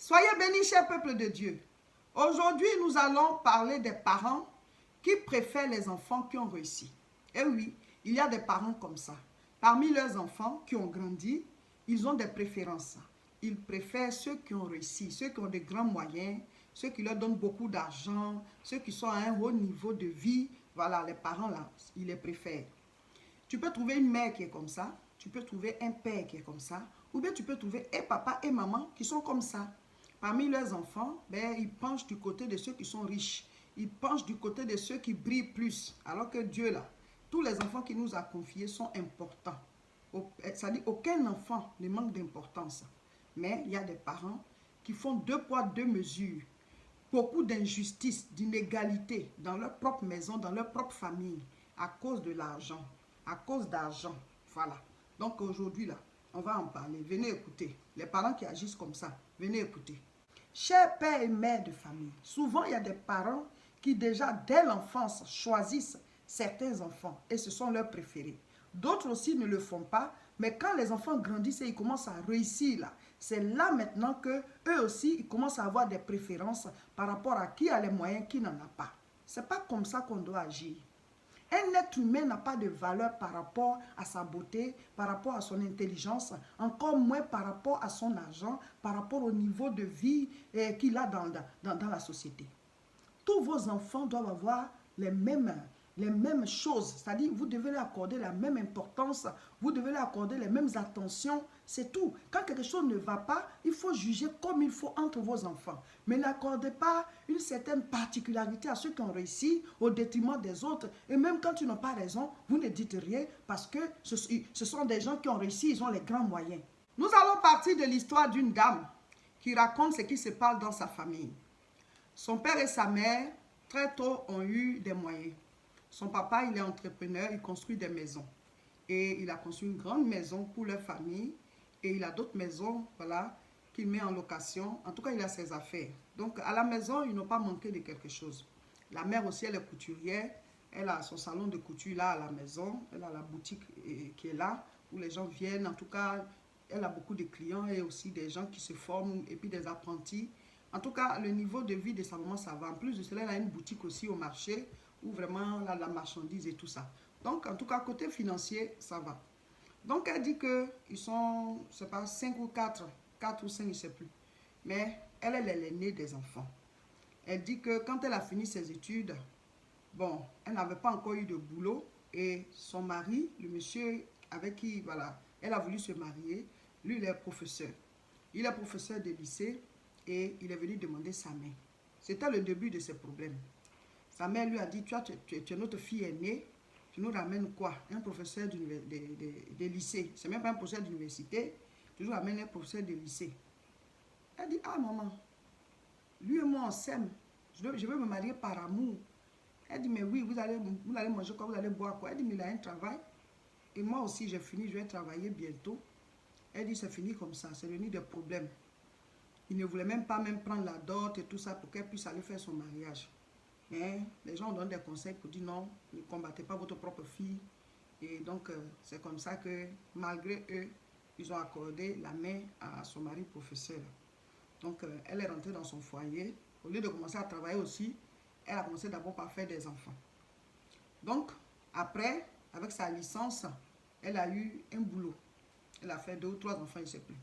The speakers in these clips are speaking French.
Soyez bénis, cher peuple de Dieu. Aujourd'hui, nous allons parler des parents qui préfèrent les enfants qui ont réussi. Et oui, il y a des parents comme ça. Parmi leurs enfants qui ont grandi, ils ont des préférences. Ils préfèrent ceux qui ont réussi, ceux qui ont de grands moyens, ceux qui leur donnent beaucoup d'argent, ceux qui sont à un haut niveau de vie. Voilà, les parents là, ils les préfèrent. Tu peux trouver une mère qui est comme ça, tu peux trouver un père qui est comme ça, ou bien tu peux trouver un papa et maman qui sont comme ça. Parmi leurs enfants, ils penchent du côté de ceux qui sont riches. Ils penchent du côté de ceux qui brillent plus. Alors que Dieu, là, tous les enfants qu'il nous a confiés sont importants. C'est-à-dire aucun enfant ne manque d'importance. Mais il y a des parents qui font deux poids, deux mesures. Beaucoup d'injustice, d'inégalité dans leur propre maison, dans leur propre famille, à cause de l'argent. À cause d'argent. Voilà. Donc aujourd'hui, là, on va en parler. Venez écouter. Les parents qui agissent comme ça, venez écouter. Chers pères et mères de famille, souvent il y a des parents qui déjà dès l'enfance choisissent certains enfants et ce sont leurs préférés. D'autres aussi ne le font pas, mais quand les enfants grandissent et ils commencent à réussir là, c'est là maintenant que eux aussi ils commencent à avoir des préférences par rapport à qui a les moyens, qui n'en a pas. C'est pas comme ça qu'on doit agir. Un être humain n'a pas de valeur par rapport à sa beauté, par rapport à son intelligence, encore moins par rapport à son argent, par rapport au niveau de vie qu'il a dans la société. Tous vos enfants doivent avoir les mêmes choses, c'est-à-dire vous devez leur accorder la même importance, vous devez leur accorder les mêmes attentions, c'est tout. Quand quelque chose ne va pas, il faut juger comme il faut entre vos enfants. Mais n'accordez pas une certaine particularité à ceux qui ont réussi au détriment des autres. Et même quand ils n'ont pas raison, vous ne dites rien parce que ce sont des gens qui ont réussi, ils ont les grands moyens. Nous allons partir de l'histoire d'une dame qui raconte ce qui se passe dans sa famille. Son père et sa mère, très tôt, ont eu des moyens. Son papa, il est entrepreneur, il construit des maisons. Et il a construit une grande maison pour leur famille. Et il a d'autres maisons, voilà, qu'il met en location. En tout cas, il a ses affaires. Donc, à la maison, ils n'ont pas manqué de quelque chose. La mère aussi, elle est couturière. Elle a son salon de couture là à la maison. Elle a la boutique qui est là, où les gens viennent. En tout cas, elle a beaucoup de clients et aussi des gens qui se forment et puis des apprentis. En tout cas, le niveau de vie de sa maman, ça va. En plus de cela, elle a une boutique aussi au marché où vraiment là, la marchandise et tout ça. Donc, en tout cas, côté financier, ça va. Donc, elle dit qu'ils sont, je ne sais pas, 5 ou 4 ou 5, je ne sais plus. Mais elle est l'aînée des enfants. Elle dit que quand elle a fini ses études, bon, elle n'avait pas encore eu de boulot. Et son mari, le monsieur avec qui, voilà, elle a voulu se marier, lui, il est professeur. Il est professeur de lycée et il est venu demander sa main. C'était le début de ses problèmes. Sa mère lui a dit, tu es notre fille aînée, tu nous ramènes quoi? Un professeur de lycée. C'est même pas un professeur d'université, tu nous ramènes un professeur de lycée. Elle dit, ah maman, lui et moi on s'aime, je veux me marier par amour. Elle dit, mais oui, vous allez manger quoi, vous allez boire quoi? Elle dit, mais il a un travail. Et moi aussi j'ai fini, je vais travailler bientôt. Elle dit, c'est fini comme ça, c'est devenu des problèmes. Il ne voulait même pas prendre la dot et tout ça pour qu'elle puisse aller faire son mariage. Mais les gens donnent des conseils pour dire non, ne combattez pas votre propre fille. Et donc, c'est comme ça que, malgré eux, ils ont accordé la main à son mari professeur. Donc, elle est rentrée dans son foyer. Au lieu de commencer à travailler aussi, elle a commencé d'abord par faire des enfants. Donc, après, avec sa licence, elle a eu un boulot. Elle a fait 2 ou 3 enfants, je ne sais plus.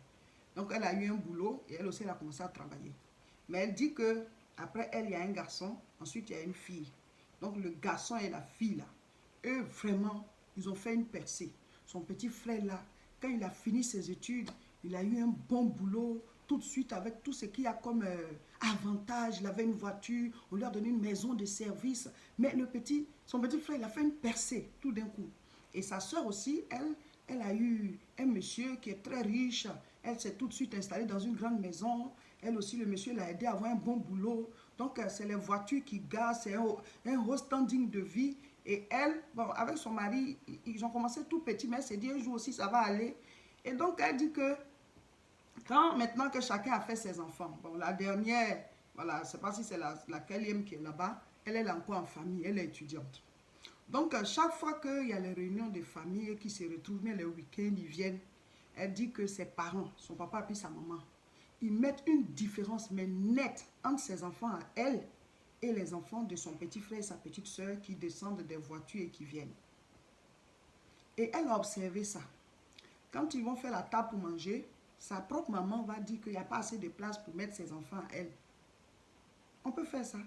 Donc, elle a eu un boulot et elle aussi, elle a commencé à travailler. Mais elle dit que après elle, il y a un garçon, ensuite il y a une fille. Donc le garçon et la fille là, eux vraiment, ils ont fait une percée. Son petit frère là, quand il a fini ses études, il a eu un bon boulot, tout de suite avec tout ce qu'il y a comme avantage. Il avait une voiture, on lui a donné une maison de service. Mais son petit frère, il a fait une percée tout d'un coup. Et sa soeur aussi, elle a eu un monsieur qui est très riche. Elle s'est tout de suite installée dans une grande maison. Elle aussi, le monsieur l'a aidé à avoir un bon boulot. Donc, c'est les voitures qui gazent, c'est un haut standing de vie. Et elle, bon, avec son mari, ils ont commencé tout petit, mais elle s'est dit un jour aussi, ça va aller. Et donc, elle dit que maintenant que chacun a fait ses enfants, bon, la dernière, voilà, je ne sais pas si c'est la 4e qui est là-bas, elle est encore en famille, elle est étudiante. Donc, chaque fois qu'il y a les réunions de famille qui se retrouvent, mais les week-ends, ils viennent, elle dit que ses parents, son papa et sa maman, ils mettent une différence, mais nette, entre ses enfants à elle et les enfants de son petit frère et sa petite soeur qui descendent des voitures et qui viennent. Et elle a observé ça. Quand ils vont faire la table pour manger, sa propre maman va dire qu'il n'y a pas assez de place pour mettre ses enfants à elle. On peut faire ça.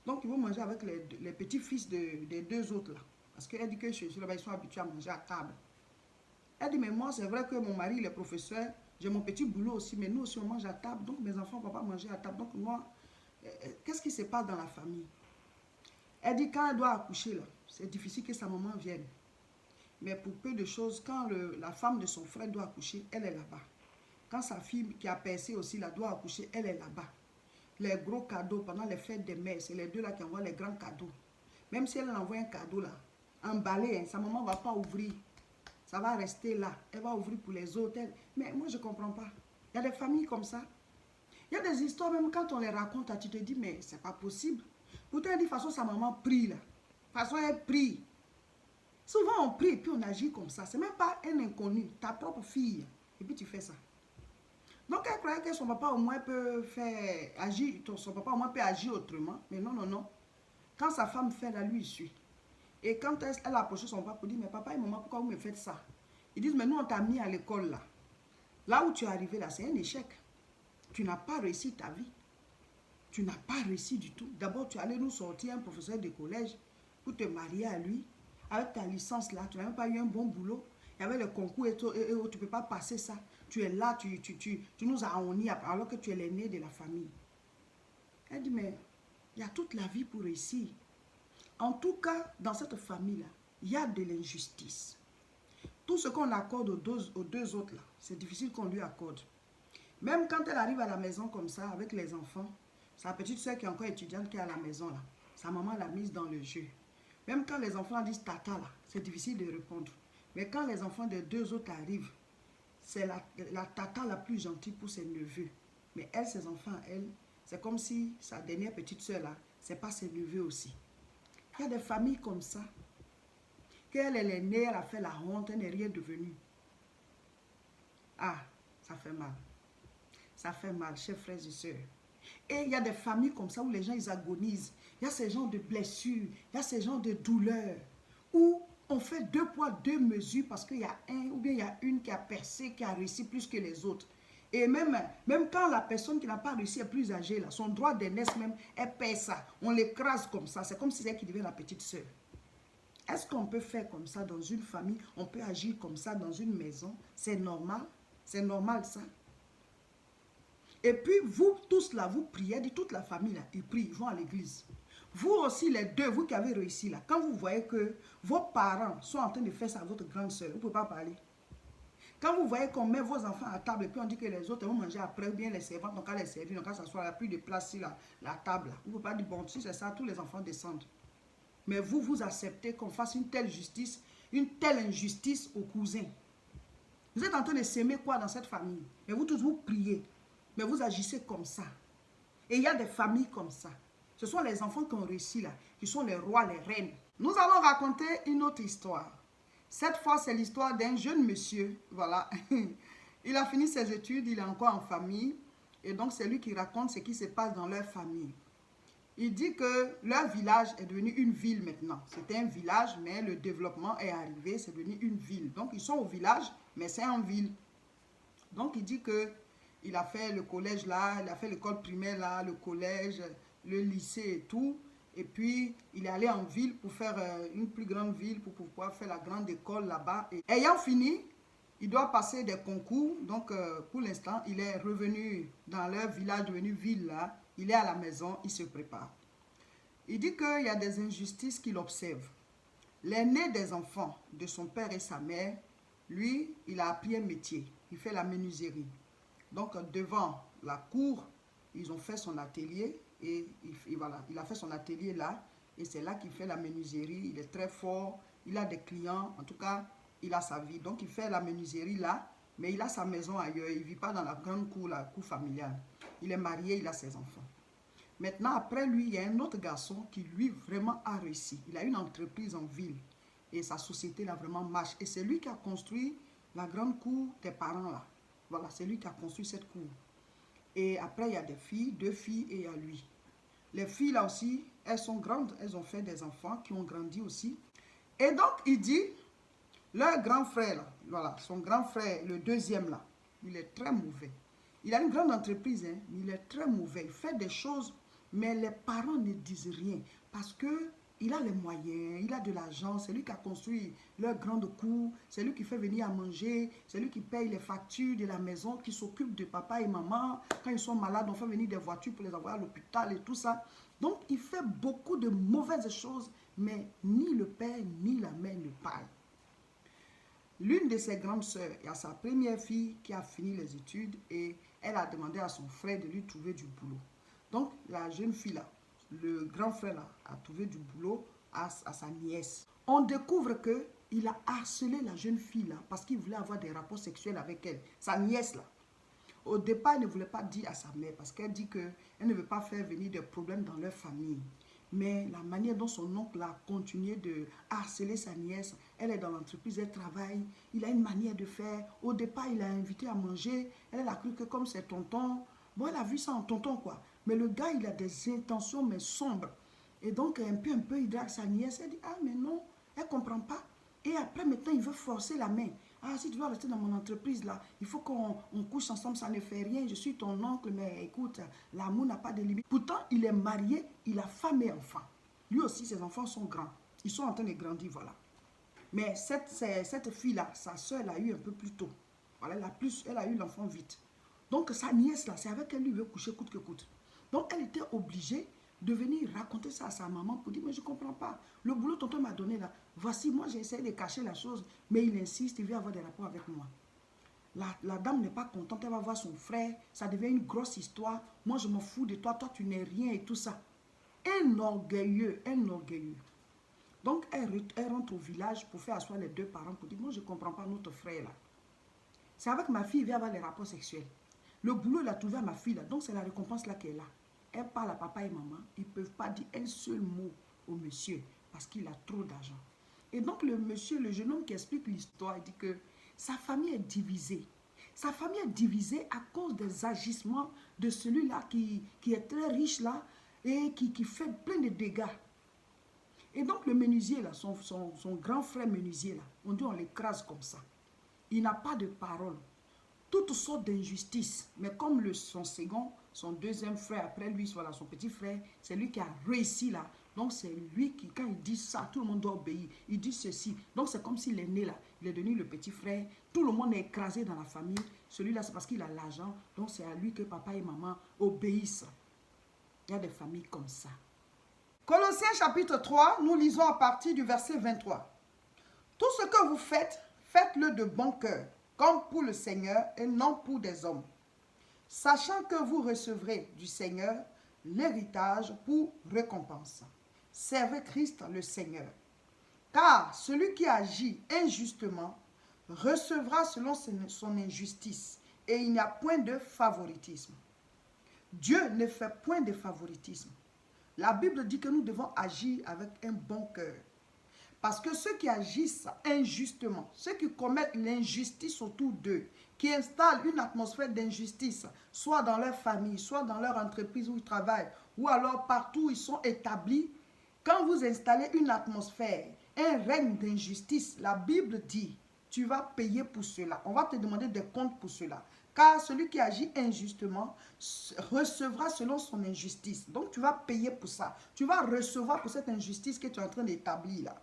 Donc, ils vont manger avec les petits-fils des deux autres là. Parce qu'elle dit que chez eux, ils sont habitués à manger à table. Elle dit, mais moi, c'est vrai que mon mari, il est professeur, j'ai mon petit boulot aussi, mais nous aussi, on mange à table, donc mes enfants ne vont pas manger à table. Donc, moi, qu'est-ce qui se passe dans la famille? Elle dit, quand elle doit accoucher, là, c'est difficile que sa maman vienne. Mais pour peu de choses, quand la femme de son frère doit accoucher, elle est là-bas. Quand sa fille qui a percé aussi, là, doit accoucher, elle est là-bas. Les gros cadeaux pendant les fêtes des mères, c'est les deux là qui envoient les grands cadeaux. Même si elle envoie un cadeau là, emballé, hein, sa maman ne va pas ouvrir. Ça va rester là. Elle va ouvrir pour les autres. Mais moi, je ne comprends pas. Il y a des familles comme ça. Il y a des histoires, même quand on les raconte, tu te dis, mais c'est pas possible. Pourtant, elle dit, de toute façon, sa maman prie là. De toute façon, elle prie. Souvent, on prie et puis on agit comme ça. C'est même pas un inconnu, ta propre fille. Et puis, tu fais ça. Donc, elle croyait que son papa au moins peut faire agir, son papa au moins peut agir autrement. Mais non, non, non. Quand sa femme fait là, lui, il suit. Et quand elle a approché son papa pour dire, mais papa et maman, pourquoi vous me faites ça? Ils disent, mais nous, on t'a mis à l'école là. Là où tu es arrivé là, c'est un échec. Tu n'as pas réussi ta vie. Tu n'as pas réussi du tout. D'abord, tu allais nous sortir un professeur de collège pour te marier à lui. Avec ta licence là, tu n'as même pas eu un bon boulot. Il y avait le concours et tu ne peux pas passer ça. Tu es là, tu nous as honnis alors que tu es l'aîné de la famille. Elle dit, mais il y a toute la vie pour réussir. En tout cas, dans cette famille-là, il y a de l'injustice. Tout ce qu'on accorde aux deux autres, là, c'est difficile qu'on lui accorde. Même quand elle arrive à la maison comme ça, avec les enfants, sa petite soeur qui est encore étudiante, qui est à la maison, là, sa maman l'a mise dans le jeu. Même quand les enfants disent tata, là, c'est difficile de répondre. Mais quand les enfants des deux autres arrivent, c'est la tata la plus gentille pour ses neveux. Mais elle, ses enfants, elle, c'est comme si sa dernière petite soeur, là, c'est pas ses neveux aussi. Il y a des familles comme ça. Qu'elle est née, elle a fait la honte, elle n'est rien devenue. Ah, ça fait mal. Ça fait mal, chers frères et sœurs. Et il y a des familles comme ça où les gens, ils agonisent. Il y a ces genres de blessures, il y a ces genres de douleurs, où on fait deux poids, deux mesures parce qu'il y a un ou bien il y a une qui a percé, qui a réussi plus que les autres. Et même quand la personne qui n'a pas réussi est plus âgée, là, son droit d'aînesse même, elle perd ça. On l'écrase comme ça. C'est comme si c'est elle qui devient la petite sœur. Est-ce qu'on peut faire comme ça dans une famille? On peut agir comme ça dans une maison? C'est normal? C'est normal ça? Et puis vous tous là, vous priez, dit toute la famille là, ils prient, ils vont à l'église. Vous aussi les deux, vous qui avez réussi là, quand vous voyez que vos parents sont en train de faire ça à votre grande soeur, vous ne pouvez pas parler. Quand vous voyez qu'on met vos enfants à table et puis on dit que les autres vont manger après, ou bien les servantes n'ont qu'à les servir, donc quand ça soit, il n'y a plus de place sur la table là. Vous ne pouvez pas dire, bon, si c'est ça, tous les enfants descendent. Mais vous, vous acceptez qu'on fasse une telle justice, une telle injustice aux cousins. Vous êtes en train de s'aimer quoi dans cette famille? Mais vous tous, vous priez. Mais vous agissez comme ça. Et il y a des familles comme ça. Ce sont les enfants qui ont réussi là, qui sont les rois, les reines. Nous allons raconter une autre histoire. Cette fois, c'est l'histoire d'un jeune monsieur. Voilà. Il a fini ses études, il est encore en famille. Et donc, c'est lui qui raconte ce qui se passe dans leur famille. Il dit que leur village est devenu une ville maintenant. C'était un village, mais le développement est arrivé, c'est devenu une ville. Donc, ils sont au village, mais c'est en ville. Donc, il dit que il a fait le collège là, il a fait l'école primaire là, le collège, le lycée et tout. Et puis, il est allé en ville pour faire une plus grande ville, pour pouvoir faire la grande école là-bas. Et ayant fini, il doit passer des concours. Donc, pour l'instant, il est revenu dans leur village devenu ville là. Il est à la maison, il se prépare. Il dit qu'il y a des injustices qu'il observe. L'aîné des enfants de son père et sa mère, lui, il a appris un métier. Il fait la menuiserie. Donc, devant la cour, ils ont fait son atelier. Et voilà, il a fait son atelier là. Et c'est là qu'il fait la menuiserie. Il est très fort. Il a des clients. En tout cas, il a sa vie. Donc, il fait la menuiserie là. Mais il a sa maison ailleurs. Il ne vit pas dans la grande cour, la cour familiale. Il est marié, il a ses enfants. Maintenant, après lui, il y a un autre garçon qui, lui, vraiment a réussi. Il a une entreprise en ville. Et sa société, là, vraiment marche. Et c'est lui qui a construit la grande cour des parents, là. Voilà, c'est lui qui a construit cette cour. Et après, il y a des filles, 2 filles et il y a lui. Les filles là aussi, elles sont grandes, elles ont fait des enfants qui ont grandi aussi. Et donc, il dit, leur grand frère, là, voilà, son grand frère, le deuxième là, il est très mauvais. Il a une grande entreprise, hein, mais il est très mauvais. Il fait des choses, mais les parents ne disent rien parce que il a les moyens, il a de l'argent, c'est lui qui a construit leur grande cour, c'est lui qui fait venir à manger, c'est lui qui paye les factures de la maison, qui s'occupe de papa et maman. Quand ils sont malades, on fait venir des voitures pour les envoyer à l'hôpital et tout ça. Donc, il fait beaucoup de mauvaises choses, mais ni le père ni la mère ne parlent. L'une de ses grandes sœurs, il y a sa première fille qui a fini les études et elle a demandé à son frère de lui trouver du boulot. Donc, la jeune fille là, le grand frère là, a trouvé du boulot à sa nièce. On découvre qu'il a harcelé la jeune fille là parce qu'il voulait avoir des rapports sexuels avec elle, sa nièce là. Au départ, elle ne voulait pas dire à sa mère parce qu'elle dit qu'elle ne veut pas faire venir des problèmes dans leur famille. Mais la manière dont son oncle a continué de harceler sa nièce, elle est dans l'entreprise, elle travaille, il a une manière de faire. Au départ, il l'a invité à manger, elle a cru que comme c'est tonton, bon, elle a vu ça en tonton quoi. Mais le gars, il a des intentions mais sombres. Et donc, un peu, il drague sa nièce, elle dit, ah mais non, elle ne comprend pas. Et après, maintenant, il veut forcer la main. Ah, si tu veux rester dans mon entreprise, là, il faut qu'on couche ensemble, ça ne fait rien. Je suis ton oncle, mais écoute, l'amour n'a pas de limite. Pourtant, il est marié, il a femme et enfant. Lui aussi, ses enfants sont grands. Ils sont en train de grandir, voilà. Mais cette fille-là, sa soeur, elle a eu un peu plus tôt. Voilà, elle a eu l'enfant vite. Donc, sa nièce, là, c'est avec elle lui veut coucher coûte que coûte. Donc, elle était obligée de venir raconter ça à sa maman pour dire, mais je ne comprends pas. Le boulot que tonton m'a donné là, voici, moi j'ai essayé de cacher la chose, mais il insiste, il veut avoir des rapports avec moi. La dame n'est pas contente, elle va voir son frère, ça devient une grosse histoire. Moi je m'en fous de toi, toi tu n'es rien et tout ça. Un orgueilleux, un orgueilleux. Donc elle rentre au village pour faire asseoir les 2 parents pour dire, moi je ne comprends pas notre frère là. C'est avec ma fille, il vient avoir les rapports sexuels. Le boulot il a trouvé à ma fille là, donc c'est la récompense là qu'elle a. Elle parle à papa et maman, ils ne peuvent pas dire un seul mot au monsieur parce qu'il a trop d'argent. Et donc le monsieur, le jeune homme qui explique l'histoire, il dit que sa famille est divisée. Sa famille est divisée à cause des agissements de celui-là qui est très riche là et qui fait plein de dégâts. Et donc le menuisier là, son grand frère menuisier là, on dit on l'écrase comme ça. Il n'a pas de parole. Toutes sortes d'injustices. Mais comme son second, son deuxième frère, après lui, voilà, son petit frère, c'est lui qui a réussi là. Donc c'est lui qui, quand il dit ça, tout le monde doit obéir. Il dit ceci. Donc c'est comme s'il est né là. Il est devenu le petit frère. Tout le monde est écrasé dans la famille. Celui-là, c'est parce qu'il a l'argent. Donc c'est à lui que papa et maman obéissent. Il y a des familles comme ça. Colossiens chapitre 3, nous lisons à partir du verset 23. Tout ce que vous faites, faites-le de bon cœur, comme pour le Seigneur et non pour des hommes, sachant que vous recevrez du Seigneur l'héritage pour récompense. Servez Christ le Seigneur. Car celui qui agit injustement recevra selon son injustice, et il n'y a point de favoritisme. Dieu ne fait point de favoritisme. La Bible dit que nous devons agir avec un bon cœur. Parce que ceux qui agissent injustement, ceux qui commettent l'injustice autour d'eux, qui installent une atmosphère d'injustice, soit dans leur famille, soit dans leur entreprise où ils travaillent, ou alors partout où ils sont établis, quand vous installez une atmosphère, un règne d'injustice, la Bible dit, tu vas payer pour cela. On va te demander des comptes pour cela. Car celui qui agit injustement recevra selon son injustice. Donc tu vas payer pour ça. Tu vas recevoir pour cette injustice que tu es en train d'établir là.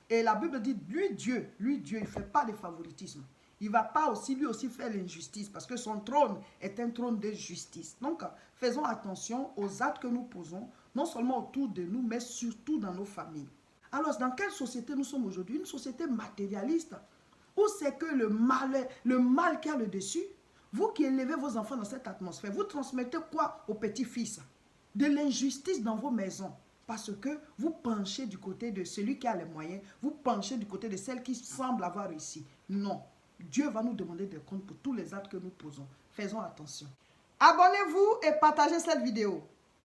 Et la Bible dit, lui Dieu, il ne fait pas de favoritisme. Il ne va pas aussi, lui aussi faire l'injustice parce que son trône est un trône de justice. Donc, faisons attention aux actes que nous posons, non seulement autour de nous, mais surtout dans nos familles. Alors, dans quelle société nous sommes aujourd'hui? Une société matérialiste où c'est que le mal qui a le dessus, vous qui élevez vos enfants dans cette atmosphère, vous transmettez quoi aux petits-fils? De l'injustice dans vos maisons. Parce que vous penchez du côté de celui qui a les moyens, vous penchez du côté de celle qui semble avoir réussi. Non, Dieu va nous demander des comptes pour tous les actes que nous posons. Faisons attention. Abonnez-vous et partagez cette vidéo.